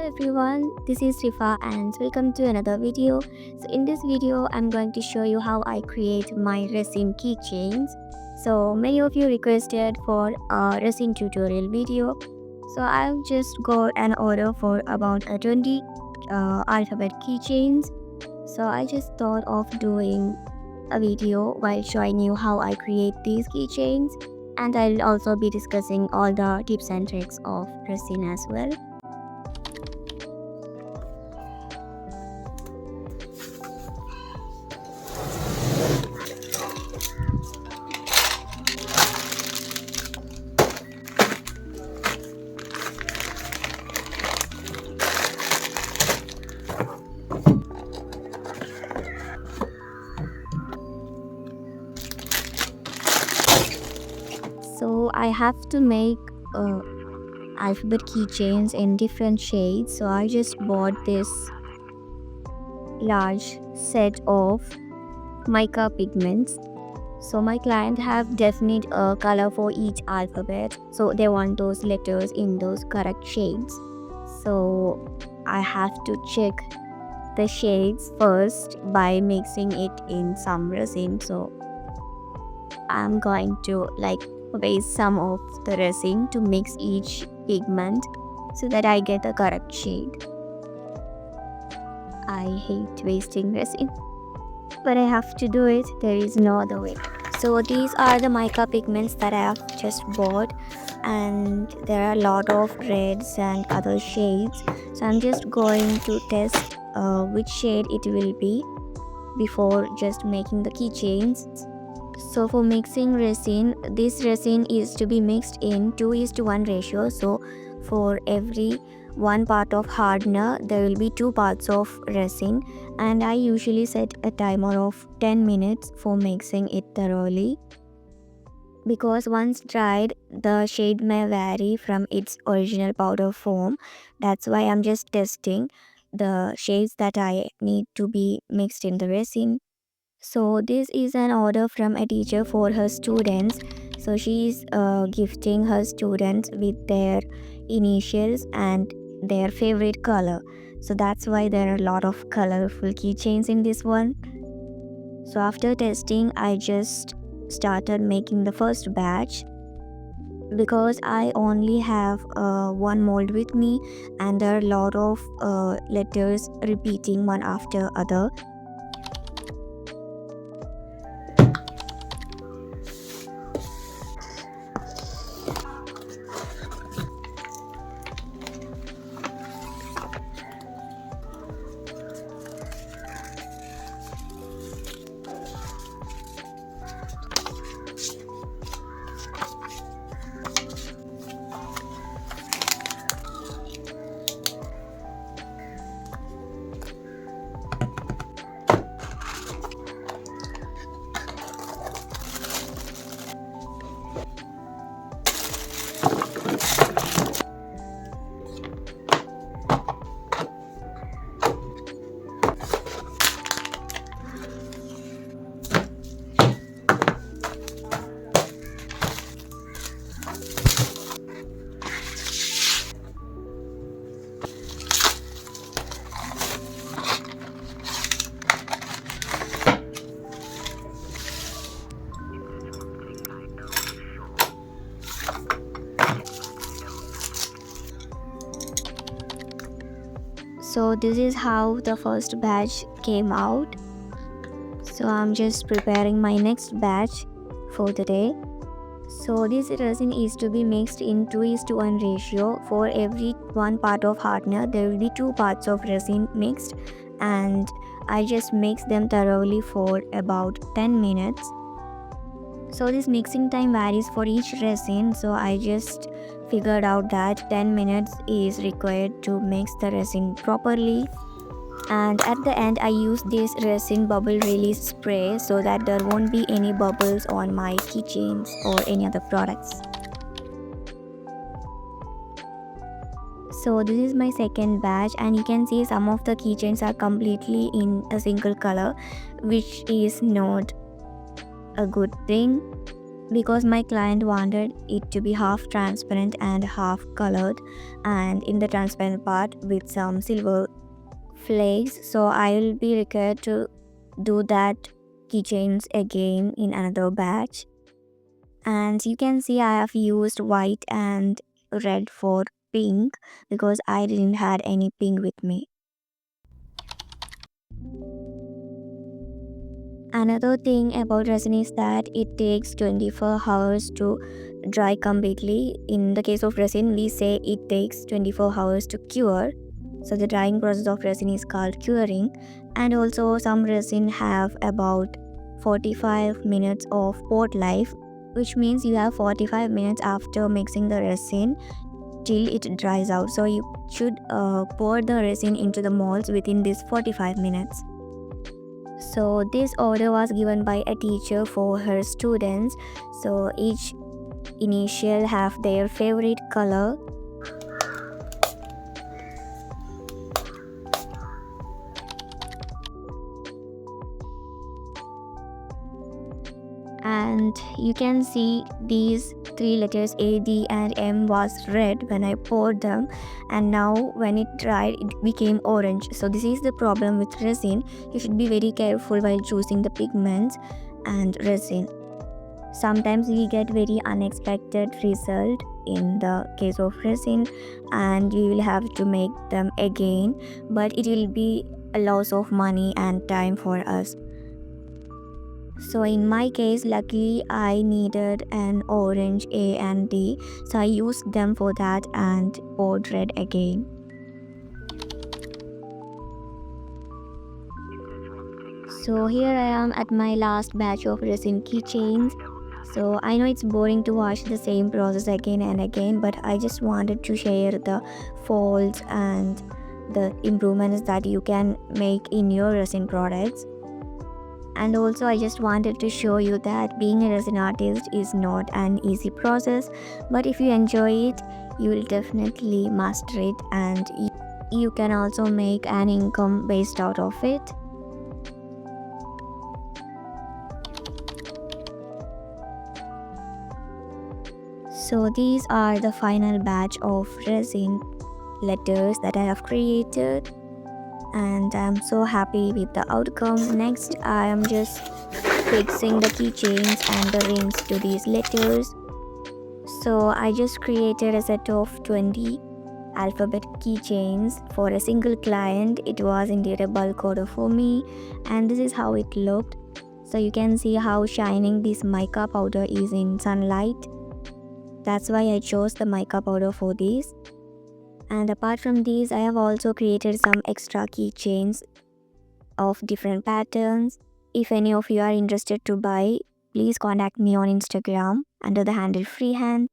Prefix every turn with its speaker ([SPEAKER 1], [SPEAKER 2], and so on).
[SPEAKER 1] everyone, this is Rifa and welcome to another video. So in this video, I'm going to show you how I create my resin keychains. So many of you requested for a resin tutorial video. So I've just got an order for about 20 alphabet keychains. So I just thought of doing a video while showing you how I create these keychains, and I'll also be discussing all the tips and tricks of resin as well. So I have to make alphabet keychains in different shades. So I just bought this large set of mica pigments. So my client have definite color for each alphabet. So they want those letters in those correct shades. So I have to check the shades first by mixing it in some resin. So I'm going to waste some of the resin to mix each pigment so that I get the correct shade. I hate wasting resin, but I have to do it. There is no other way. So these are the mica pigments that I have just bought, and there are a lot of reds and other shades. So I'm just going to test which shade it will be before just making the keychains. So for mixing resin, this resin is to be mixed in 2:1 ratio. So for every one part of hardener, there will be 2 parts of resin, and I usually set a timer of 10 minutes for mixing it thoroughly. Because once dried, the shade may vary from its original powder form. That's why I'm just testing the shades that I need to be mixed in the resin. So this is an order from a teacher for her students. So she is gifting her students with their initials and their favorite color. So that's why there are a lot of colorful keychains in this one. So after testing, I just started making the first batch because I only have one mold with me, and there are a lot of letters repeating one after other. So this is how the first batch came out. So I'm just preparing my next batch for the day. So this resin is to be mixed in 2:1 ratio. For every one part of hardener, there will be 2 parts of resin mixed, and I just mix them thoroughly for about 10 minutes. So this mixing time varies for each resin. So I just figured out that 10 minutes is required to mix the resin properly. And at the end, I use this resin bubble release spray so that there won't be any bubbles on my keychains or any other products. So this is my second batch, and you can see some of the keychains are completely in a single color, which is not a good thing. because my client wanted it to be half transparent and half colored, and in the transparent part with some silver flakes. So I will be required to do that keychains again in another batch. And you can see I have used white and red for pink because I didn't had any pink with me. Another thing about resin is that it takes 24 hours to dry completely. In the case of resin, we say it takes 24 hours to cure. So the drying process of resin is called curing. And also some resin have about 45 minutes of port life, which means you have 45 minutes after mixing the resin till it dries out. So you should pour the resin into the molds within this 45 minutes. So this order was given by a teacher for her students. So each initial have their favorite color. And you can see these three letters A, D and M was red when I poured them, and now when it dried it became orange. So this is the problem with resin. You should be very careful while choosing the pigments and resin. Sometimes we get very unexpected result in the case of resin, and we will have to make them again, but it will be a loss of money and time for us. So in my case, luckily I needed an orange A and D, so I used them for that and poured red again. So here I am at my last batch of resin keychains. So I know it's boring to watch the same process again and again, but I just wanted to share the faults and the improvements that you can make in your resin products. And also I just wanted to show you that being a resin artist is not an easy process, but if you enjoy it, you will definitely master it, and you can also make an income based out of it. So these are the final batch of resin letters that I have created, and I'm so happy with the outcome. Next, I am just fixing the keychains and the rings to these letters. So I just created a set of 20 alphabet keychains for a single client. It was indeed a bulk order for me, and this is how it looked. So you can see how shining this mica powder is in sunlight. That's why I chose the mica powder for this. And apart from these, I have also created some extra keychains of different patterns. If any of you are interested to buy, please contact me on Instagram under the handle freehand.